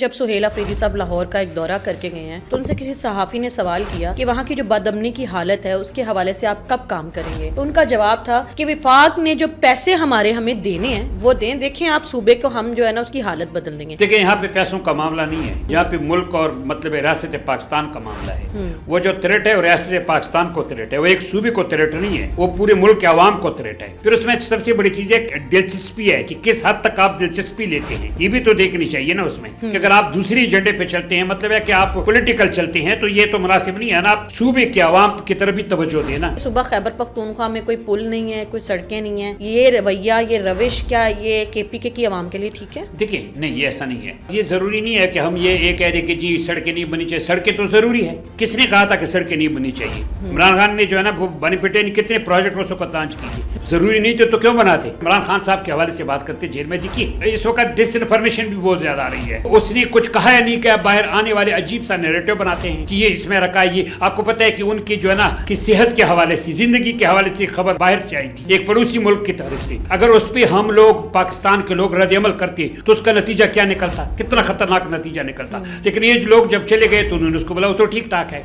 جب سہیل افریدی صاحب لاہور کا ایک دورہ کر کے گئے ہیں تو ان سے کسی صحافی نے سوال کیا کہ وہاں کی جو بد امنی کی حالت ہے اس کے حوالے سے آپ کب کام کریں گے، تو ان کا جواب تھا کہ وفاق نے جو پیسے ہمیں دینے ہیں وہ دیں، دیکھیں آپ صوبے کو ہم جو ہے نا اس کی حالت بدل دیں گے۔ دیکھیں یہاں پہ پیسوں کا معاملہ نہیں ہے، یہاں پہ ملک اور مطلب ریاست پاکستان کا معاملہ ہے۔ وہ جو تھریٹ ہے وہ ریاست پاکستان کو تھریٹ ہے، وہ ایک صوبے کو تھریٹ نہیں ہے، وہ پورے ملک کے عوام کو تھریٹ ہے۔ پھر اس میں سب سے بڑی چیز ہے دلچسپی ہے کہ کس حد تک آپ دلچسپی لیتے ہیں، یہ بھی تو دیکھنی چاہیے نا اس میں کہ اگر آپ دوسری ایجنڈے پہ چلتے ہیں، مطلب ہے کہ آپ پولیٹیکل چلتے ہیں تو یہ تو مناسب نہیں ہے نا، آپ صوبے کے عوام کی طرف بھی توجہ دینا۔ صوبہ خیبر پختونخوا میں کوئی پل نہیں ہے، کوئی سڑکیں نہیں ہیں، یہ رویہ یہ روش کیا یہ کے پی کے کی عوام کے لیے ٹھیک ہے؟ دیکھیں نہیں، یہ ایسا نہیں ہے، یہ ضروری نہیں ہے کہ ہم یہ کہہ دیں کہ جی سڑکیں نہیں بنی چاہیے، سڑکیں تو ضروری ہے۔ کس نے کہا تھا کہ سڑکیں نہیں بنی چاہیے؟ عمران خان نے جو ہے نا وہ بنی پٹے نے کتنے پروجیکٹ اس وقت لانچ کیے، ضروری نہیں تو کیوں بناتے؟ عمران خان صاحب کے حوالے سے بات کرتے جیل میں، دیکھیے اس وقت ڈس انفارمیشن بھی بہت زیادہ آ رہی ہے، اس نے کچھ کہا یا نہیں کہا، باہر آنے والے عجیب سا نیریٹو بناتے ہیں کہ یہ اس میں رکھا ہے۔ یہ آپ کو پتہ ہے کہ ان کی جو ہے نا کہ صحت کے حوالے سے، زندگی کے حوالے سے خبر باہر سے آئی تھی ایک پڑوسی ملک کی طرف سے، اگر اس پہ ہم لوگ پاکستان کے لوگ رد عمل کرتے تو اس کا نتیجہ کیا نکلتا، کتنا خطرناک نتیجہ نکلتا۔ لیکن یہ لوگ جب چلے گئے تو انہوں نے اس کو بولا وہ تو ٹھیک ٹھاک ہے۔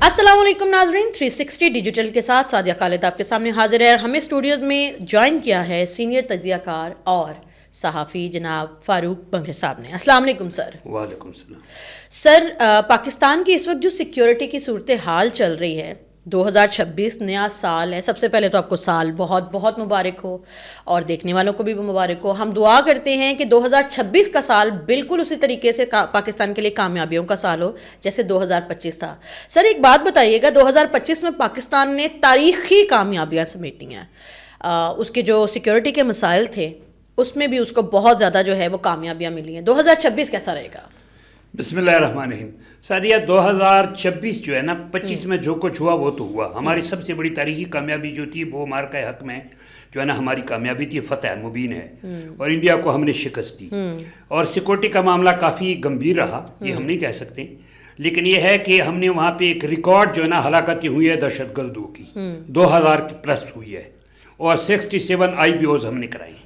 السلام علیکم ناظرین، 360 ڈیجیٹل کے ساتھ سعدیہ خالد آپ کے سامنے حاضر ہے۔ ہمیں اسٹوڈیوز میں جوائن کیا ہے سینئر تجزیہ کار اور صحافی جناب فاروق بنگھے صاحب نے۔ السلام علیکم سر۔ وعلیکم السلام سر، پاکستان کی اس وقت جو سیکیورٹی کی صورتحال چل رہی ہے، 2026 نیا سال ہے، سب سے پہلے تو آپ کو سال بہت بہت مبارک ہو اور دیکھنے والوں کو بھی مبارک ہو۔ ہم دعا کرتے ہیں کہ 2026 کا سال بالکل اسی طریقے سے پاکستان کے لیے کامیابیوں کا سال ہو جیسے 2025 تھا۔ سر ایک بات بتائیے گا، 2025 میں پاکستان نے تاریخی کامیابیاں سمیٹی ہیں، اس کے جو سیکیورٹی کے مسائل تھے اس میں بھی اس کو بہت زیادہ جو ہے وہ کامیابیاں ملی ہیں۔ 2026 کیسا رہے گا؟ بسم اللہ الرحمن الرحیم۔ سعدیہ 2026 جو ہے نا 25 میں جو کچھ ہوا وہ تو ہوا۔ ہماری سب سے بڑی تاریخی کامیابی جو تھی وہ مارکہ حق میں جو ہے نا ہماری کامیابی تھی، فتح مبین ہے، اور انڈیا کو ہم نے شکست دی۔ اور سیکورٹی کا معاملہ کافی گمبھیر رہا، یہ ہم نہیں کہہ سکتے، لیکن یہ ہے کہ ہم نے وہاں پہ ایک ریکارڈ جو ہے نا ہلاکتیں ہوئی ہے دہشت گردوں کی، 2000 کی پلس ہوئی ہے، اور 67 IBOs ہم نے کرائی۔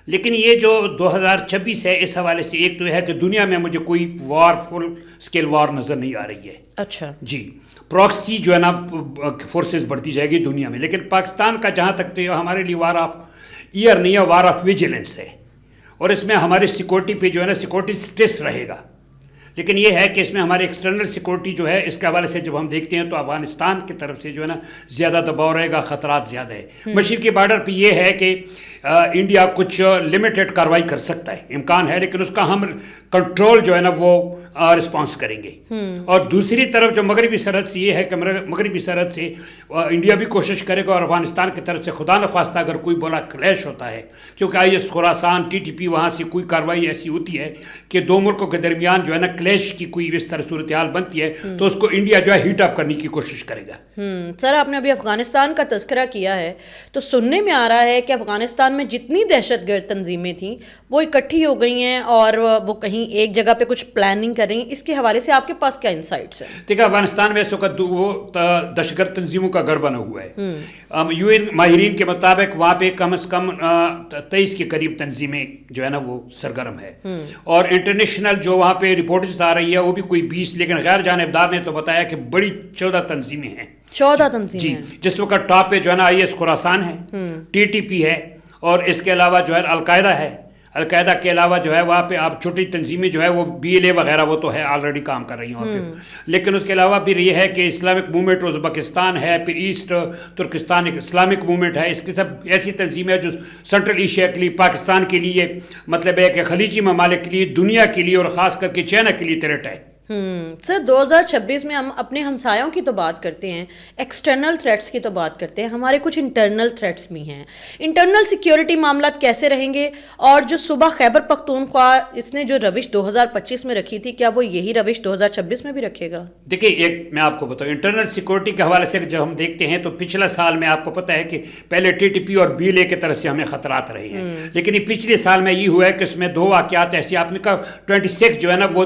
لیکن یہ جو 2026 ہے اس حوالے سے ایک تو یہ ہے کہ دنیا میں مجھے کوئی وار فل اسکیل وار نظر نہیں آ رہی ہے۔ اچھا جی، پراکسی جو ہے نا فورسز بڑھتی جائے گی دنیا میں، لیکن پاکستان کا جہاں تک تو ہمارے لیے وار آف ایئر نہیں ہے، وار آف ویجیلنس ہے، اور اس میں ہماری سیکورٹی پہ جو ہے نا سیکورٹی اسٹریس رہے گا۔ لیکن یہ ہے کہ اس میں ہماری ایکسٹرنل سیکورٹی جو ہے اس کے حوالے سے جب ہم دیکھتے ہیں تو افغانستان کی طرف سے جو ہے نا زیادہ دباؤ رہے گا، خطرات زیادہ ہے۔ مشرقی بارڈر پہ یہ ہے کہ انڈیا کچھ لمیٹڈ کارروائی کر سکتا ہے، امکان ہے، لیکن اس کا ہم کنٹرول جو ہے نا وہ رسپانس کریں گے۔ اور دوسری طرف جو مغربی سرحد سے یہ ہے کہ مغربی سرحد سے انڈیا بھی کوشش کرے گا، اور افغانستان کی طرف سے خدا نخواستہ اگر کوئی بڑا کلیش ہوتا ہے، کیونکہ IS خراسان TTP وہاں سے کوئی کارروائی ایسی ہوتی ہے کہ دو ملکوں کے درمیان جو ہے نا کلیش کی کوئی اس طرح صورتحال بنتی ہے تو اس کو انڈیا جو ہے ہیٹ اپ کرنے کی کوشش کرے گا۔ سر آپ نے ابھی افغانستان کا تذکرہ کیا ہے، تو سننے میں آ رہا ہے کہ افغانستان میں جتنی دہشت گرد تنظیمیں تھیں وہ اکٹھی ہو گئی ہیں اور وہ کہیں ایک جگہ پہ کچھ پلاننگ کر رہی ہیں، اس کے حوالے سے آپ کے پاس کیا انسائٹس ہیں؟ دیکھا افغانستان میں اس وقت وہ دہشت گرد تنظیموں کا گڑھ بنا ہوا ہے۔ UN ماہرین کے مطابق وہاں پہ کم از کم 23 کے قریب تنظیمیں جو ہے نا وہ سرگرم ہے، اور انٹرنیشنل جو وہاں پہ رپورٹس آ رہی ہے وہ بھی کوئی 20، لیکن غیر جانبدار نے تو بتایا کہ بڑی 14 تنظیمیں ہیں۔ 14 تنظیمیں جی، جس وقت ٹاپ پہ جو ہے نا IS خراسان ہے، TTP ہے، اور اس کے علاوہ جو ہے القاعدہ ہے۔ القاعدہ کے علاوہ جو ہے وہاں پہ آپ چھوٹی تنظیمیں جو ہے وہ BLA وغیرہ وہ تو ہے آلریڈی کام کر رہی ہیں وہاں پہ، لیکن اس کے علاوہ پھر یہ ہے کہ اسلامک موومنٹ ازبکستان ہے، پھر ایسٹ ترکستان ایک اسلامک موومنٹ ہے، اس کے سب ایسی تنظیمیں جو سینٹرل ایشیا کے لیے، پاکستان کے لیے، مطلب ہے کہ خلیجی ممالک کے لیے، دنیا کے لیے، اور خاص کر کے چائنا کے لیے تھریٹ ہے۔ سر 2026 میں ہم اپنے ہمسایوں کی تو بات کرتے ہیں، ایکسٹرنل تھریٹس کی تو بات کرتے ہیں، ہمارے کچھ انٹرنل تھریٹس بھی ہیں۔ انٹرنل سیکیورٹی معاملات کیسے رہیں گے، اور جو صوبہ خیبر پختونخوا اس نے جو روش 2025 میں رکھی تھی، کیا وہ یہی روش 2026 میں بھی رکھے گا؟ دیکھیں ایک میں آپ کو بتاؤں، انٹرنل سیکورٹی کے حوالے سے جب ہم دیکھتے ہیں تو پچھلا سال میں آپ کو پتہ ہے کہ پہلے TTP اور BLA کی طرف سے ہمیں خطرات رہے ہیں، لیکن یہ پچھلے سال میں یہ ہوا ہے کہ اس میں 2 واقعات ایسی، آپ نے کہا 26 جو ہے نا وہ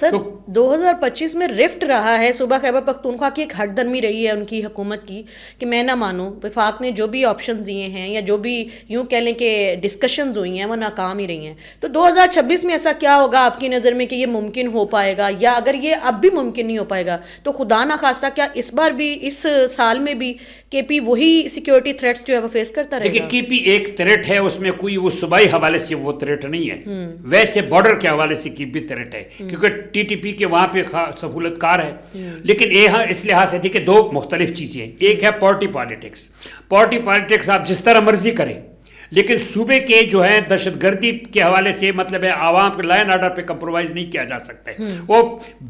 سر 2025 میں رفٹ رہا ہے صوبہ خیبر پختونخوا کی, ایک ہٹ درمی رہی ہے ان کی حکومت کی کہ میں نہ مانوں, وفاق نے جو بھی آپشنز دیے ہیں یا جو بھی یوں کہہ لیں کہ ڈسکشنز ہوئی ہیں وہ ناکام ہی رہی ہیں. تو 2026 میں ایسا کیا ہوگا آپ کی نظر میں کہ یہ ممکن ہو پائے گا, یا اگر یہ اب بھی ممکن نہیں ہو پائے گا تو خدا نخواستہ کیا اس بار بھی, اس سال میں بھی کے پی وہی سیکیورٹی تھریٹس جو ہے وہ فیس کرتا رہے گا؟ دیکھیے کے پی ایک تھریٹ ہے, اس میں کوئی وہ صوبائی حوالے سے وہ تھریٹ نہیں ہے, ویسے بارڈر کے حوالے سے کی بھی تھریٹ ہے, کیونکہ ٹی ٹی پی کے وہاں پہ سہولت کار ہے. لیکن یہاں اس لحاظ سے دیکھیں دو مختلف چیزیں ہیں. ایک ہے پارٹی پالیٹکس. پارٹی پالیٹکس آپ جس طرح مرضی کریں, لیکن صوبے کے جو ہے دہشت گردی کے حوالے سے مطلب ہے عوام کے لائن آرڈر پہ کمپرومائز نہیں کیا جا سکتا ہے. وہ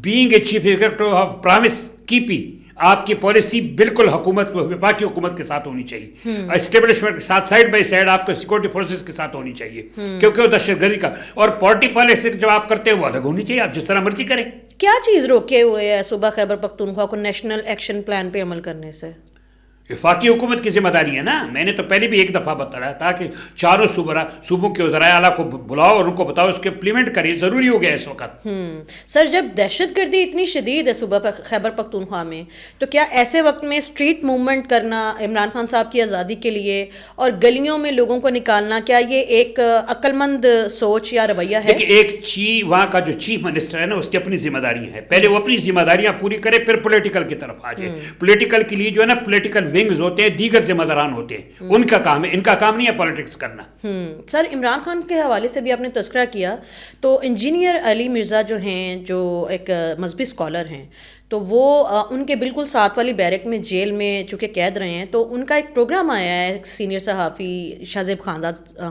being a chief executive of promise کی پی, آپ کی پالیسی بالکل حکومت وفاقی حکومت کے ساتھ ہونی چاہیے, اسٹیبلشمنٹ کے ساتھ سائڈ بائی سائڈ آپ کو سیکورٹی فورسز کے ساتھ ہونی چاہیے, کیونکہ وہ دہشت گردی کا. اور پارٹی پالیسی جب آپ کرتے ہیں وہ الگ ہونی چاہیے, آپ جس طرح مرضی کریں. کیا چیز روکے ہوئے ہے صوبہ خیبر پختونخوا کو نیشنل ایکشن پلان پہ عمل کرنے سے؟ وفاقی حکومت کی ذمہ داری ہے نا. میں نے تو پہلے بھی ایک دفعہ بتایا تھا کہ چاروں صوبوں کے وزرائے اعلیٰ کو بلاؤ اور ان کو بتاؤ اس کے امپلیمنٹ کریں, ضروری ہو گیا اس وقت. سر جب دہشت گردی اتنی شدید ہے صوبہ خیبر پختونخوا میں, تو کیا ایسے وقت میں اسٹریٹ موومنٹ کرنا عمران خان صاحب کی آزادی کے لیے اور گلیوں میں لوگوں کو نکالنا, کیا یہ ایک عقل مند سوچ یا رویہ ہے؟ دیکھیے ایک وہاں کا جو چیف منسٹر ہے نا, اس کی اپنی ذمہ داری ہے, پہلے وہ اپنی ذمہ داریاں پوری کرے پھر پولیٹیکل کی طرف آ جائے. پولیٹیکل کے لیے جو ہے نا پولیٹیکل ونگز ہوتے ہیں, دیگر ذمہ داران ہوتے ہیں, ان کا کام ہے, ان کا کام نہیں ہے پالیٹکس کرنا. سر عمران خان کے حوالے سے بھی آپ نے تذکرہ کیا, تو انجینئر علی مرزا جو ہیں, جو ایک مذہبی اسکالر ہیں, تو وہ ان کے بالکل ساتھ والی بیرک میں جیل میں چونکہ قید رہے ہیں, تو ان کا ایک پروگرام آیا ہے سینئر صحافی شاہزیب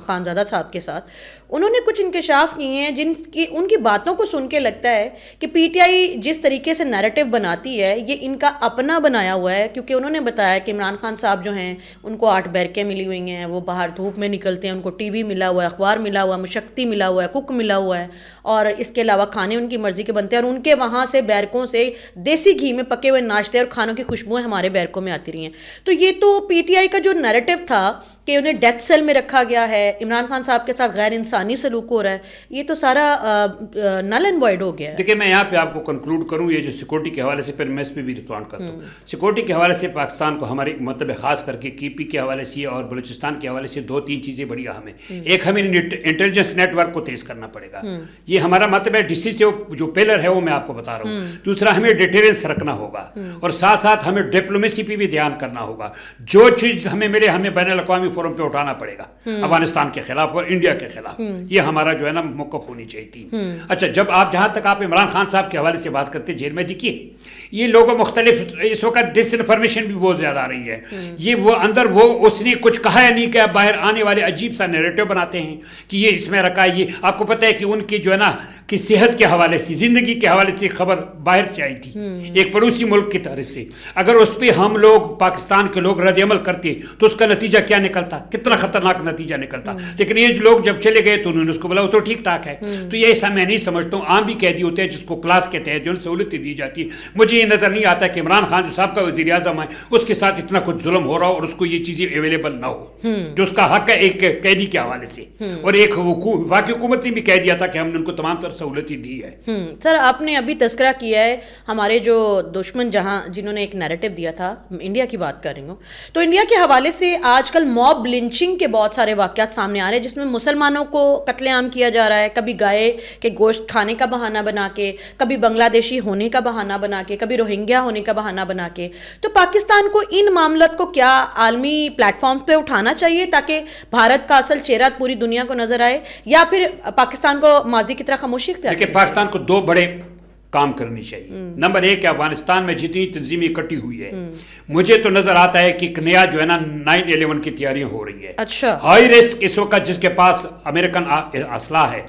خانزادہ صاحب کے ساتھ. انہوں نے کچھ انکشاف کیے ہیں جن کی ان کی باتوں کو سن کے لگتا ہے کہ پی ٹی آئی جس طریقے سے نیریٹو بناتی ہے یہ ان کا اپنا بنایا ہوا ہے, کیونکہ انہوں نے بتایا کہ عمران خان صاحب جو ہیں ان کو 8 بیرکیں ملی ہوئی ہیں, وہ باہر دھوپ میں نکلتے ہیں, ان کو ٹی وی ملا ہوا ہے, اخبار ملا ہوا ہے, مشقتی ملا ہوا ہے, کک ملا ہوا ہے, اور اس کے علاوہ کھانے ان کی مرضی کے بنتے ہیں, اور ان کے وہاں سے بیرکوں سے دیسی گھی میں پکے ہوئے ناشتے اور کھانوں کی خوشبوئیں ہمارے بیرکوں میں آتی رہی ہیں. تو یہ تو پی ٹی آئی کا جو نیریٹو تھا کہ انہیں ڈیتھ سیل میں رکھا گیا ہے, عمران خان صاحب کے ساتھ غیر انسانی سلوک ہو رہا ہے, یہ تو سارا نل اینڈ وائڈ ہو گیا ہے. دیکھیں میں یہاں پہ آپ کو کنکلوڈ کروں, یہ جو سیکورٹی کے حوالے سے پھر میں اس پہ بھی رسپونڈ کرتا ہوں. سیکورٹی کے حوالے سے پاکستان کو ہمارے مطلب خاص کر کے کی پی کے حوالے سے اور بلوچستان کے حوالے سے 2-3 چیزیں بڑی اہم ہیں. ایک ہمیں انٹیلیجنس نیٹ ورک کو تیز کرنا پڑے گا, یہ ہمارا مطلب ہے ڈی سی سے جو پلر ہے وہ میں آپ کو بتا رہا ہوں. دوسرا ہمیں ڈیٹیلنس رکھنا ہوگا, اور ساتھ ساتھ ہمیں ڈپلومیسی پہ بھی دھیان کرنا ہوگا. جو چیز ہمیں ملے ہمیں بین الاقوامی فورم پہ اٹھانا پڑے گا, افغانستان کے خلاف اور انڈیا کے خلاف, یہ ہمارا جو ہے نا موقف ہونی چاہیے تھی. اچھا جب آپ جہاں تک آپ عمران خان صاحب کے حوالے سے بات کرتے جیل میں, دیکھیے یہ لوگ مختلف اس وقت ڈس انفارمیشن بھی بہت زیادہ آ رہی ہے. یہ وہ اندر وہ اس نے کچھ کہا یا نہیں کہا, باہر آنے والے عجیب سا نیریٹو بناتے ہیں کہ یہ اس میں رکھا ہے. یہ آپ کو پتہ ہے کہ ان کی جو ہے نا کہ صحت کے حوالے سے, زندگی کے حوالے سے خبر باہر سے آئی تھی ایک پڑوسی ملک کی طرف سے. اگر اس پہ ہم لوگ پاکستان کے لوگ رد عمل کرتے تو اس کا نتیجہ کیا نکلتا, کتنا خطرناک نتیجہ نکلتا. لیکن یہ لوگ جب چلے گئے تو انہوں نے اس کو بولا وہ تو ٹھیک ٹھاک ہے. تو یہ ایسا میں نہیں سمجھتا ہوں. عام بھی قیدی ہوتے ہیں جس کو کلاس کے تحت جو سہولتیں دی جاتی ہیں. مجھے یہ نظر نہیں آتا کہ عمران خان جو صاحب کا وزیر اعظم ہے اس کے ساتھ اتنا کچھ ظلم ہو رہا ہو اور اس کو یہ چیزیں اویلیبل نہ ہو جو اس کا حق ہے ایک قیدی کے حوالے سے. اور ایک وفاقی حکومت نے بھی کہہ دیا تھا کہ ہم نے ان کو تمام تر سہولتیں دی ہے. سر آپ نے ابھی تذکرہ کیا ہے ہمارے جو دشمن جنہوں نے ایک نیریٹو دیا تھا, انڈیا کی بات کر رہی ہوں, تو انڈیا کے حوالے سے آج کل موب لنچنگ کے بہت سارے واقعات سامنے آ رہے ہیں جس میں مسلمانوں کو قتل عام کیا جا رہا ہے, کبھی گائے کے گوشت کھانے کا بہانہ بنا کے, کبھی بنگلہ دیشی ہونے کا بہانہ بنا کے, کبھی روہنگیا ہونے کا بہانہ بنا کے. تو پاکستان کو ان معاملات کو کیا عالمی پلیٹ فارمز پہ اٹھانا چاہیے تاکہ بھارت کا اصل چہرہ پوری دنیا کو نظر آئے, یا پھر پاکستان کو ماضی کی طرح خاموشی اختیار کریں؟ دیکھیں پاکستان کو 2 بڑے کام کرنی چاہیے. نمبر 1 افغانستان میں جتنی تنظیمیں اکٹھی ہوئی ہے, مجھے تو نظر آتا ہے کہ ایک نیا جو ہے نا 9/11 کی تیاریاں ہو رہی ہے. اچھا ہائی رسک اس وقت جس کے پاس امریکن اسلحہ ہے,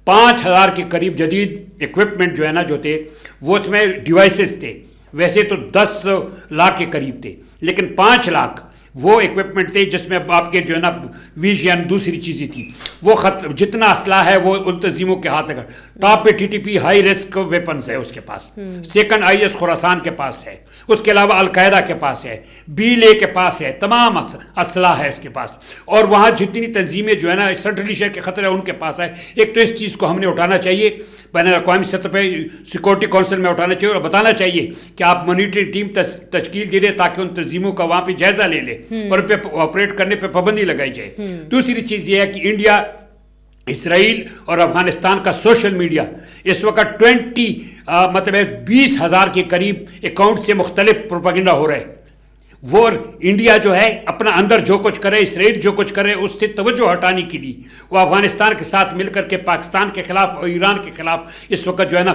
5000 کے قریب جدید ایکوپمنٹ جو ہے نا جو تھے وہ اس میں ڈیوائسز تھے. ویسے تو 10 لاکھ کے قریب تھے, لیکن 5 لاکھ وہ ایکوپمنٹ تھے جس میں آپ کے جو ہے نا ویژن دوسری چیزیں تھیں. وہ جتنا اسلحہ ہے وہ ان تنظیموں کے ہاتھ ہے. ٹاپ پہ T T P high risk weapons ہے اس کے پاس, سیکنڈ آئی ایس خراسان کے پاس ہے, اس کے علاوہ القاعدہ کے پاس ہے, BLA کے پاس ہے, تمام اسلحہ ہے اس کے پاس. اور وہاں جتنی تنظیمیں جو ہے نا سنٹرل ایشیا کے خطرے ان کے پاس ہے. ایک تو اس چیز کو ہم نے اٹھانا چاہیے. بین الاقوامی سطح پہ سیکورٹی کونسل میں اٹھانا چاہیے اور بتانا چاہیے کہ آپ مانیٹرنگ ٹیم تشکیل دے دیں تاکہ ان تنظیموں کا وہاں پہ جائزہ لے لے اور ان پہ آپریٹ کرنے پہ پابندی لگائی جائے. دوسری چیز یہ ہے کہ انڈیا، اسرائیل اور افغانستان کا سوشل میڈیا اس وقت 20,000 کے قریب اکاؤنٹ سے مختلف پروپیگنڈا ہو رہا ہے. وہ انڈیا جو ہے اپنا اندر جو کچھ کرے، اسرائیل جو کچھ کرے، اس سے توجہ ہٹانے کے لیے وہ افغانستان کے ساتھ مل کر کے پاکستان کے خلاف اور ایران کے خلاف اس وقت جو ہے نا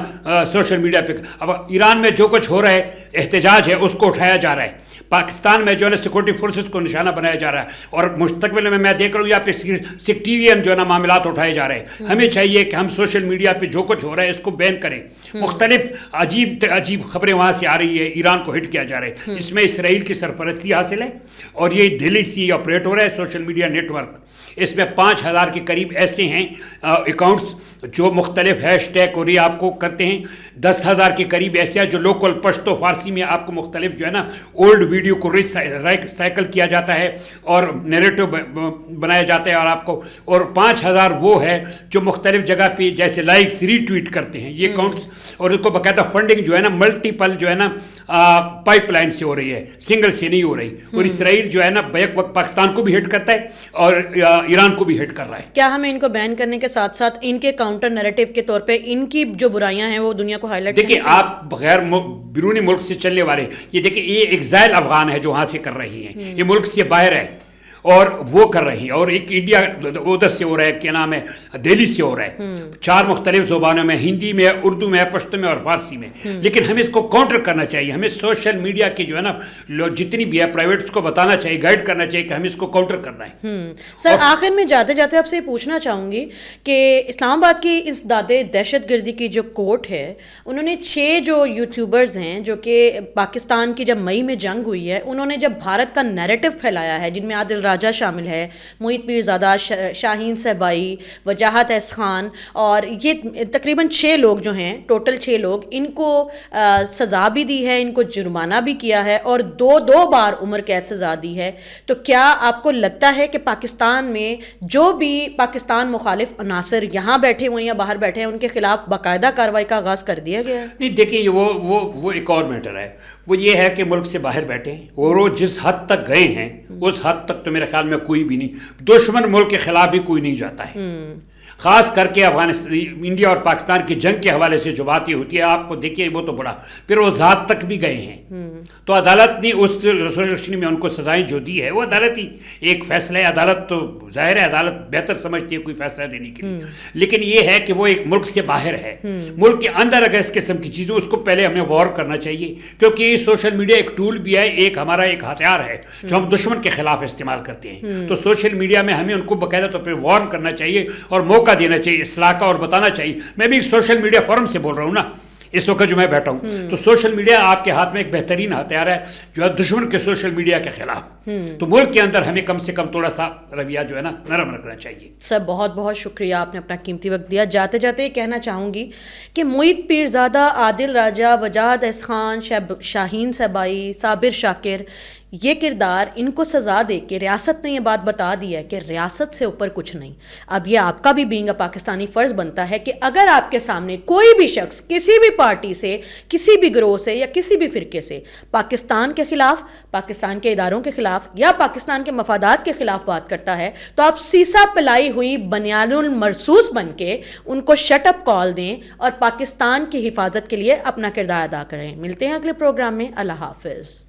سوشل میڈیا پہ اب ایران میں جو کچھ ہو رہا ہے احتجاج ہے اس کو اٹھایا جا رہا ہے. پاکستان میں جو ہے نا سیکورٹی فورسز کو نشانہ بنایا جا رہا ہے اور مستقبل میں دیکھ رہا ہوں یہاں پہ سیکٹیرین جو ہے نا معاملات اٹھائے جا رہے ہیں. ہمیں چاہیے کہ ہم سوشل میڈیا پہ جو کچھ ہو رہا ہے اس کو بین کریں. مختلف عجیب خبریں وہاں سے آ رہی ہے، ایران کو ہٹ کیا جا رہا ہے، اس میں اسرائیل کی سرپرستی حاصل ہے اور یہ دہلی سے آپریٹ ہو رہا ہے سوشل میڈیا نیٹ ورک. اس میں 5,000 کے قریب ایسے ہیں اکاؤنٹس جو مختلف ہیش ٹیگ اور یہ آپ کو کرتے ہیں. 10,000 کے قریب ایسے ہیں جو لوکل پشتو فارسی میں آپ کو مختلف جو ہے نا اولڈ ویڈیو کو ریسائیکل کیا جاتا ہے اور نیریٹو بنایا جاتا ہے اور آپ کو، اور 5,000 وہ ہے جو مختلف جگہ پہ جیسے لائکس ری ٹویٹ کرتے ہیں یہ اکاؤنٹس، اور اس کو باقاعدہ فنڈنگ جو ہے نا ملٹیپل جو ہے نا پائپ لائن سے ہو رہی ہے، سنگل سے نہیں ہو رہی. اور اسرائیل جو ہے نا بیک وقت پاکستان کو بھی ہٹ کرتا ہے اور ایران کو بھی ہٹ کر رہا ہے. کیا ہمیں ان کو بین کرنے کے ساتھ ساتھ ان کے کاؤنٹر نیریٹو کے طور پہ ان کی جو برائیاں ہیں وہ دنیا کو ہائی لائٹ؟ دیکھیں آپ بغیر بیرونی ملک سے چلنے والے، یہ دیکھیں یہ ایگزائل افغان ہے جو وہاں سے کر رہی ہیں، یہ ملک سے باہر ہے اور وہ کر رہی ہیں، اور ایک انڈیا ادھر سے ہو رہا ہے، کیا نام ہے، دہلی سے ہو رہا ہے، 4 مختلف زبانوں میں، ہندی میں، اردو میں، پشتو میں اور فارسی میں. لیکن ہمیں اس کو کاؤنٹر کرنا چاہیے. ہمیں سوشل میڈیا کی جو ہے نا جتنی بھی ہے پرائیویٹس کو بتانا چاہیے، گائیڈ کرنا چاہیے کہ ہمیں اس کو کاؤنٹر کرنا ہے. سر آخر میں جاتے جاتے آپ سے یہ پوچھنا چاہوں گی کہ اسلام آباد کی اس دادے دہشت گردی کی جو کورٹ ہے، انہوں نے 6 جو یوٹیوبرز ہیں جو کہ پاکستان کی جب مئی میں جنگ ہوئی ہے انہوں نے جب بھارت کا نیریٹو پھیلایا ہے، جن میں عادل راجہ شامل ہے، محیط پیرزادہ، شاہین صہبائی، وجاہت احس خان، اور یہ تقریباً 6 لوگ جو ہیں، ٹوٹل 6 لوگ، ان کو سزا بھی دی ہے، ان کو جرمانہ بھی کیا ہے اور 2 بار عمر قید سزا دی ہے. تو کیا آپ کو لگتا ہے کہ پاکستان میں جو بھی پاکستان مخالف عناصر یہاں بیٹھے ہوئے ہیں یا باہر بیٹھے ہیں ان کے خلاف باقاعدہ کارروائی کا آغاز کر دیا گیا ہے؟ نہیں دیکھیں وہ ایک اور میٹر ہے. وہ یہ ہے کہ ملک سے باہر بیٹھے ہیں اور وہ جس حد تک گئے ہیں اس حد تک تو میرے خیال میں کوئی بھی نہیں، دشمن ملک کے خلاف بھی کوئی نہیں جاتا ہے. خاص کر کے انڈیا اور پاکستان کی جنگ کے حوالے سے جو باتیں ہوتی ہے آپ کو دیکھیے وہ تو بڑا، پھر وہ ذات تک بھی گئے ہیں. تو عدالت نے اس روشنی میں ان کو سزائیں جو دی ہے وہ عدالت ہی ایک فیصلہ ہے. عدالت تو ظاہر ہے عدالت بہتر سمجھتی ہے کوئی فیصلہ دینے کے لیے، لیکن یہ ہے کہ وہ ایک ملک سے باہر ہے. ملک کے اندر اگر اس قسم کی چیزیں، اس کو پہلے ہمیں غور کرنا چاہیے، کیونکہ یہ سوشل میڈیا ایک ٹول بھی ہے، ایک ہمارا ایک ہتھیار ہے جو ہم دشمن کے خلاف استعمال کرتے ہیں. تو سوشل میڈیا میں ہمیں ان کو باقاعدہ طور پہ وارن کرنا چاہیے اور موقع دینا چاہیے اصلاح کا اور بتانا چاہیے. میں بھی سوشل میڈیا فورم سے بول رہا ہوں نا اس وقت جو میں بیٹھا ہوں، تو سوشل میڈیا آپ کے ہاتھ میں ایک بہترین ہتھیار ہے جو ہے دشمن کے سوشل میڈیا کے خلاف. تو ملک کے اندر ہمیں کم سے کم تھوڑا سا رویہ جو ہے نا نرم رکھنا چاہیے. سر بہت بہت شکریہ، آپ نے اپنا قیمتی وقت دیا. جاتے جاتے یہ کہنا چاہوں گی کہ محیط پیرزادہ، عادل راجہ، وجاہت احس خان، شاہین صہبائی، صابر شاکر، یہ کردار ان کو سزا دے کے ریاست نے یہ بات بتا دی ہے کہ ریاست سے اوپر کچھ نہیں. اب یہ آپ کا بھی بینگ اے پاکستانی فرض بنتا ہے کہ اگر آپ کے سامنے کوئی بھی شخص کسی بھی پارٹی سے، کسی بھی گروہ سے یا کسی بھی فرقے سے پاکستان کے خلاف، پاکستان کے اداروں کے خلاف یا پاکستان کے مفادات کے خلاف بات کرتا ہے تو آپ سیسا پلائی ہوئی بنیان المرصوص بن کے ان کو شٹ اپ کال دیں اور پاکستان کی حفاظت کے لیے اپنا کردار ادا کریں. ملتے ہیں اگلے پروگرام میں. اللہ حافظ.